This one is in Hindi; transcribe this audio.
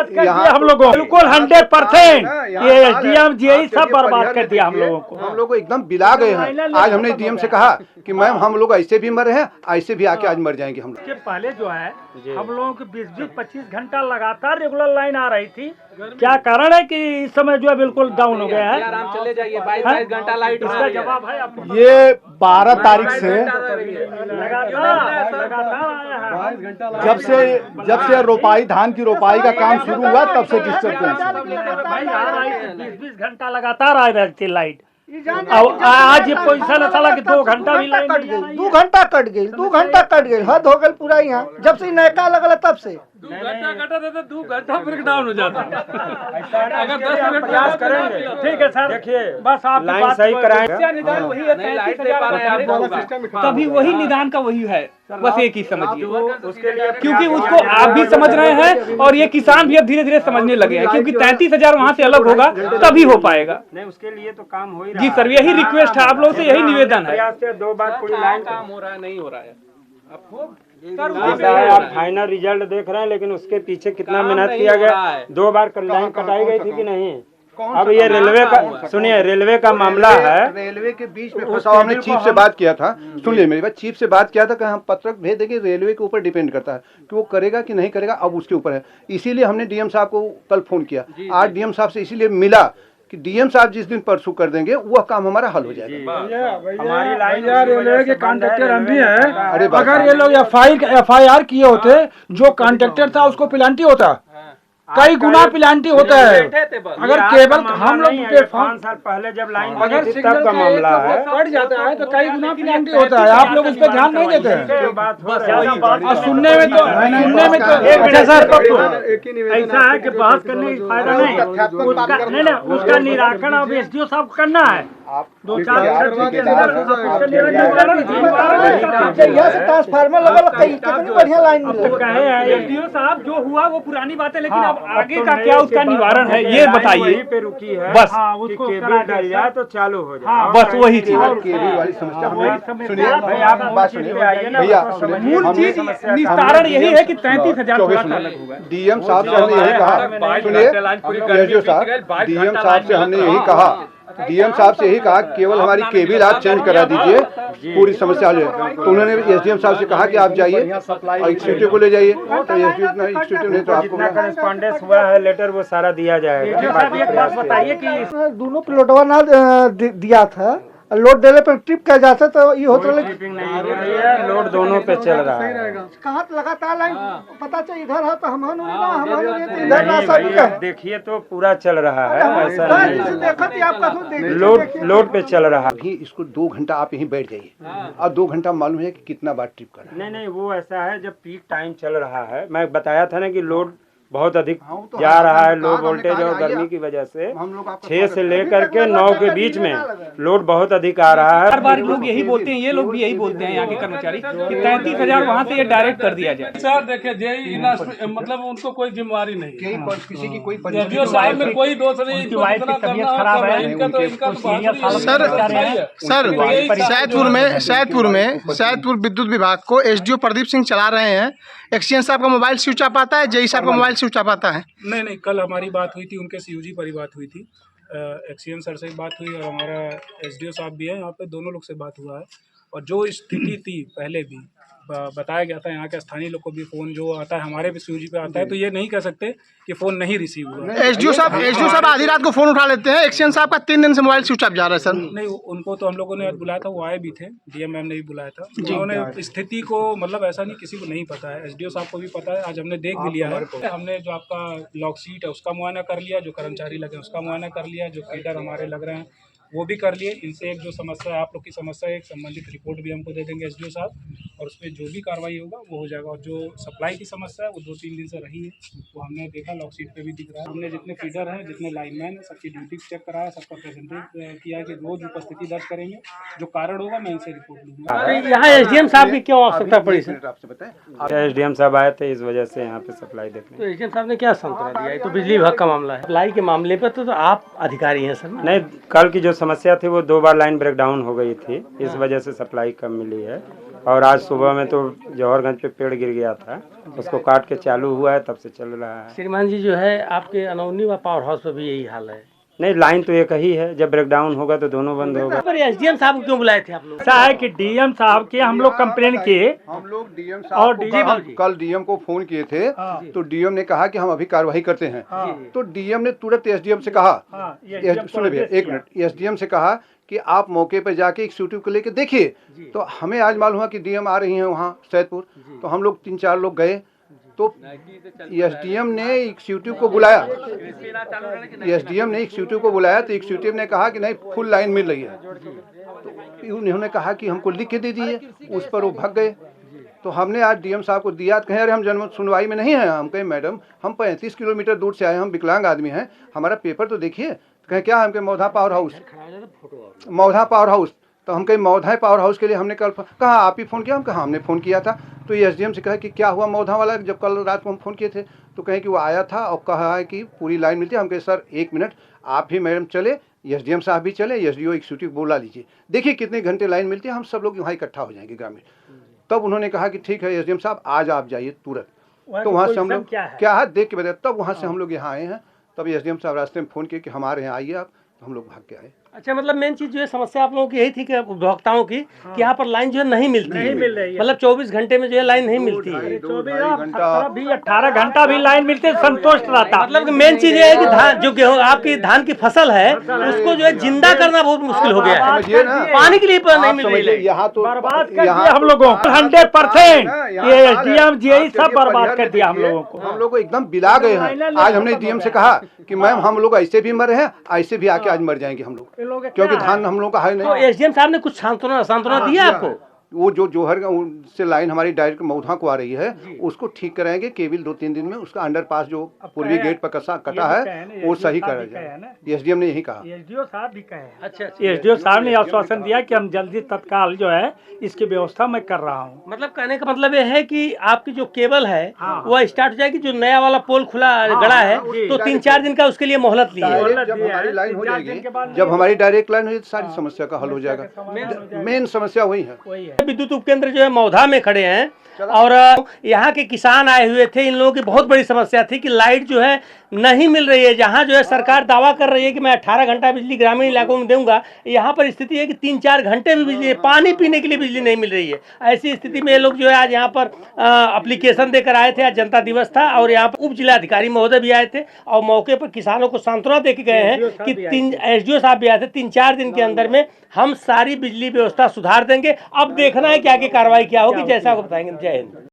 बर्बाद कर दिया हम लोगों को, बिल्कुल 100%। ये एसडीएम जी यही सब बर्बाद कर दिया हम लोगों को। हम लोग को एकदम बिला गए हैं। आज हमने डीएम से कहा कि मैम हम लोग ऐसे भी मर रहे हैं, ऐसे भी आके आज मर जाएंगे हम लोग। के पहले जो है हम लोगों को 20-25 घंटा लगातार रेगुलर लाइन आ रही थी। क्या कारण है कि इस समय जो है बिल्कुल डाउन हो गया है? आराम चले जाइए, 22 घंटा लाइट। इसका जवाब है आपको। ये 12 तारीख से जब से रोपाई, धान की रोपाई का काम शुरू हुआ तब से डिस्टर्बेंस। 20-20 घंटा लगातार आ रही थी लाइट। अब आज ये पोजीशन साला कि 2 घंटा भी लाइन कट गई, 2 घंटा कट गई, 2 घंटा कट गई, हद हो गई पूरा। यहाँ जब से नयका लगल तब से 2 घंटा कटा देता, 2 घंटा ब्रेक डाउन हो जाता। अगर 10 मिनट प्रयास करेंगे, ठीक है सर। देखिए बस आप लाइन सही कराएं। निदान वही है, 33,000 तभी वही निदान का वही है, बस एक ही समझिए। क्योंकि उसको आप भी समझ रहे हैं और ये किसान भी अब धीरे धीरे समझने लगे हैं, क्योंकि 33,000 वहाँ से अलग होगा तभी हो पाएगा। नहीं, उसके लिए तो काम हो ही रहा जी सर, यही रिक्वेस्ट है आप लोगों से, यही निवेदन है। 2 बार पूरी लाइन काम हो रहा है, नहीं हो रहा है। आप फाइनल रिजल्ट देख रहे हैं, लेकिन उसके पीछे कितना मेहनत किया गया। 2 बार लाइन कटाई गई थी कि नहीं? अब ये रेलवे का सुनिए, रेलवे का मामला है। रेलवे के बीच में फंसा। हमने चीफ से बात किया था, सुनिए मेरी बात, चीफ से बात किया था कि हम पत्रक भेज देंगे। रेलवे के ऊपर डिपेंड करता है कि वो करेगा कि नहीं करेगा, अब उसके ऊपर है। इसीलिए हमने डीएम साहब को कल फोन किया। आज डीएम साहब से इसीलिए मिला कि डीएम साहब जिस दिन परसों कर देंगे वह काम हमारा हल हो जाएगा। हमारी लाइन रेलवे के कॉन्ट्रैक्टर हम भी हैं। अरे अगर ये लोग FIR किए होते, जो कॉन्ट्रैक्टर था उसको पेनल्टी होता, कई गुना पेनल्टी होता है। अगर केबल हम लोग 5 साल पहले जब लाइन अगर बनी थी तब का मामला है। कट जाता है तो कई गुना पेनल्टी होता है। आप लोग इस पर ध्यान नहीं देते हैं। और सुनने में तो अच्छा सर, ऐसा है कि बहस करने की फायदा नहीं। उसका निराकरण अब एसडीओ साहब को करना है। 2-4 ट्रांसफार्मर लगा, कितनी बढ़िया लाइन कहे हैं एसडीओ साहब, जो हुआ वो पुरानी बात है, लेकिन अब आगे का क्या उसका निवारण है ये बताइए। पे रुकी है बस उसको केबल डल जाए तो चालू हो जाए। बस वही चीज। केबल वाली समस्या हमने सुनिए भाई, आप बात सुनिए भैया, मूल चीज निस्तारण यही है कि 33,000 अलग होगा। डीएम साहब से हमने यही कहा, सुनिए एसडीओ साहब, डीएम साहब से हमने यही कहा, डीएम साहब से यही कहा केवल हमारी केबल आप चेंज करा दीजिए, पूरी समस्या हल है। तो उन्होंने एसडीएम साहब से कहा कि आप जाइए और एग्जीक्यूटिव को ले जाइए। तो एग्जीक्यूटिव ने तो आपको करेस्पॉन्डेंस हुआ है, लेटर वो सारा दिया जाएगा। एक बात बताइए कि दोनों प्लॉटवा ना दिया था, लोड देने पर ट्रिप कर जाता तो ये होता है। लोड दोनों पे चल रहा है। कहाँ लगातार लाइन पता चल इधर है तो हम इधर ना सब देखिए तो पूरा चल रहा है, ऐसा नहीं। देखा थी आपका लोड पे चल रहा है। अभी इसको 2 घंटा आप यहीं बैठ जाइए और 2 घंटा मालूम है कि कितना बार ट्रिप कर रहा है। नहीं, वो ऐसा है जब पीक टाइम चल रहा है। मैं बताया था ना कि लोड बहुत अधिक जा रहा है, लो वोल्टेज और गर्मी की वजह से 6 से लेकर के 9 के बीच में लोड बहुत अधिक आ रहा है। हर बार लोग यही बोलते हैं, ये लोग भी यही बोलते हैं यहाँ के कर्मचारी, कि 33,000 वहाँ से ये डायरेक्ट कर दिया जाए। सर देखिए, जेई मतलब उनको कोई जिम्मेवारी नहीं, किसी की कोई में कोई दोष नहीं। खराब है सैदपुर विद्युत विभाग को एसडीओ प्रदीप सिंह चला रहे हैं। एक्सीएन साहब का मोबाइल स्विच ऑफ आता है, जेई साहब का मोबाइल स्विच ऑफ आता है। नहीं, कल हमारी बात हुई थी, उनके सीयूजी पर ही बात हुई थी। एक्सीएन सर से बात हुई और हमारा एसडीओ साहब भी है यहाँ पे, दोनों लोग से बात हुआ है। और जो स्थिति थी पहले भी बताया गया था, यहाँ के स्थानीय लोग को भी फ़ोन जो आता है हमारे भी सीयूजी पे आता है, तो ये नहीं कह सकते कि फ़ोन नहीं रिसीव हुआ। एसडीओ साहब आधी रात को फ़ोन उठा लेते हैं। एक्सीएन साहब का 3 दिन से मोबाइल स्विच ऑफ जा रहा है सर। नहीं, उनको तो हम लोगों ने आज बुलाया था, वो आए भी थे, डीएम मैम ने भी बुलाया था। उन्होंने स्थिति को मतलब ऐसा नहीं किसी को नहीं पता है, एसडीओ साहब को भी पता है। आज हमने देख भी लिया है, हमने जो आपका लॉक सीट है उसका मुआयना कर लिया, जो कर्मचारी लगे उसका मुआयना कर लिया, जो फीडर हमारे लग रहे हैं वो भी कर लिए। इनसे एक जो समस्या है आप लोग की समस्या है, एक संबंधित रिपोर्ट भी हमको दे देंगे एसडीओ साहब, और उसमें जो भी कार्रवाई होगा वो हो जाएगा। और जो सप्लाई की समस्या है वो 2-3 दिन से रही है, वो हमने देखा लॉक शीट पे भी दिख रहा है। हमने जितने फीडर हैं, जितने लाइनमैन हैं, सबकी ड्यूटी चेक कराया, सबका प्रेजेंटेट किया है कि रोज उपस्थिति दर्ज करेंगे, जो कारण होगा मैं इनसे रिपोर्ट लूँगा। यहाँ एसडीएम साहब की क्यों आवश्यकता पड़ी सर? आपसे बताएं, एसडीएम साहब आए थे इस वजह से यहाँ पे सप्लाई देखने। तो एसडीएम साहब ने क्या सांत्वना दिया? तो बिजली विभाग का मामला है, सप्लाई के मामले पर तो आप अधिकारी हैं सर। नहीं, कल की जो समस्या थी वो 2 बार लाइन ब्रेकडाउन हो गई थी, इस वजह से सप्लाई कम मिली है। और आज सुबह में तो जौहरगंज पे पेड़ गिर गया था, उसको काट के चालू हुआ है, तब से चल रहा है। श्रीमान जी जो है आपके अनौनी व पावर हाउस में भी यही हाल है। नहीं, लाइन तो एक ही है, जब ब्रेकडाउन होगा तो दोनों बंद होगा। पर एसडीएम साहब को क्यों बुलाए थे आप लोग? ऐसा है कि डीएम साहब के हम लोग कंप्लेन किए, हम लोग डीएम और साहब डीएम को कल डीएम को फोन किए थे, तो डीएम ने कहा कि हम अभी कार्रवाई करते हैं। तो डीएम ने तुरंत एसडीएम से कहा, सुनिए भैया एक मिनट, एसडीएम से कहा कि आप मौके पर जाके एग्जीक्यूटिव को लेके देखिए। तो हमें आज मालूम हुआ कि डीएम आ रही हैं वहाँ सैदपुर, तो हम लोग 3-4 लोग गए, तो एसडीएम ने एग्जीक्यूटिव को बुलाया, एसडीएम ने एग्जीक्यूटिव को बुलाया, तो एग्जीक्यूटिव ने कहा कि नहीं फुल लाइन मिल रही है। तो उन्होंने कहा कि हमको लिख के दे दिए, उस पर वो भाग गए। तो हमने आज डीएम साहब को दिया, कहे अरे हम जन्म सुनवाई में नहीं है। हम कहे मैडम हम 35 किलोमीटर दूर से आए, हम विकलांग आदमी हैं, हमारा पेपर तो देखिए। कहे क्या? हम कहे मौधा पावर हाउस, मौधा पावर हाउस। तो हम कहे मौधा पावर हाउस के लिए हमने कल कहा आप ही फ़ोन किया? हम कहा हमने फ़ोन किया था। तो ये एसडीएम से कहा कि क्या हुआ मौधा वाला, जब कल रात को हम फ़ोन किए थे? तो कहे कि वो आया था और कहा है कि पूरी लाइन मिलती है। हम कहे सर 1 मिनट, आप ही मैडम चले, एसडीएम साहब भी चले, एसडीओ एग्जीक्यूटिव बुला लीजिए, देखिए कितने घंटे लाइन मिलती है, हम सब लोग वहाँ इकट्ठा हो जाएंगे ग्रामीण। तब उन्होंने कहा कि ठीक है एसडीएम साहब आज आप जाइए तुरंत। तो वहाँ से हम लोग क्या है देख के बताया, तब वहाँ से हम लोग यहाँ आए हैं। तब एसडीएम साहब रास्ते में फ़ोन किए कि हम आ रहे हैं, आइए आप। तो हम लोग भाग के आए। अच्छा, मतलब मेन चीज जो है समस्या आप लोगों की यही थी कि उपभोक्ताओं की कि यहाँ पर लाइन जो है नहीं मिलती है, मतलब 24 घंटे में जो है लाइन नहीं मिलती है। 18 घंटा भी लाइन मिलते संतुष्ट रहता। मतलब मेन चीज ये है कि धान जो गेहूँ आपकी धान की फसल है उसको जो है जिंदा करना बहुत मुश्किल हो गया है, पानी के लिए नहीं मिल रही है। यहाँ तो बर्बाद कर दिया हम लोगों को 100%। ये एसडीएम जी सब बर्बाद कर दिया हम लोगों को। हम लोग को एकदम बिला गए हैं। आज हमने डीएम से कहा कि मैम हम लोग ऐसे भी मर रहे हैं, ऐसे भी आके आज मर जाएंगे हम लोग, क्योंकि धान हम लोग का है तो नहीं। एसडीएम साहब ने कुछ सांत्वना दिया आपको? वो जो जोहर से लाइन हमारी डायरेक्ट मौधा को आ रही है, उसको ठीक कराएंगे केवल 2-3 दिन में। उसका अंडरपास जो पूर्वी गेट पर कटा है वो सही करा जाए, एसडीएम ने यही कहा। एसडीओ साहब भी कहे। अच्छा, एसडीओ साहब ने आश्वासन दिया कि हम जल्दी तत्काल जो है इसकी व्यवस्था मैं कर रहा हूँ। मतलब कहने का मतलब ये है कि आपकी जो केबल है वो स्टार्ट हो जाएगी, जो नया वाला पोल खुला गड़ा है तो 3-4 दिन का उसके लिए मोहलत ली है। जब हमारी लाइन हो जाएगी, जब हमारी डायरेक्ट लाइन हो जाएगी, सारी समस्या का हल हो जाएगा। मेन समस्या वही है। विद्युत उपकेंद्र जो है मौधा में खड़े हैं और यहाँ के किसान आए हुए थे। इन लोगों की बहुत बड़ी समस्या थी कि लाइट जो है नहीं मिल रही है। जहाँ जो है सरकार दावा कर रही है कि मैं 18 घंटा बिजली ग्रामीण इलाकों में दूंगा, यहाँ पर स्थिति है कि 3-4 घंटे भी बिजली, पानी पीने के लिए बिजली नहीं मिल रही है। ऐसी स्थिति में ये लोग जो है आज यहाँ पर एप्लीकेशन देकर आए थे। आज जनता दिवस था और यहाँ पर उप जिलाधिकारी महोदय भी आए थे और मौके पर किसानों को सांत्वना दे के गए हैं कि एसडीओ साहब भी आए थे। 3-4 दिन के अंदर में हम सारी बिजली व्यवस्था सुधार देंगे। अब देखना है कि आगे कार्रवाई क्या होगी, जैसा आपको बताएंगे। जय हिंद।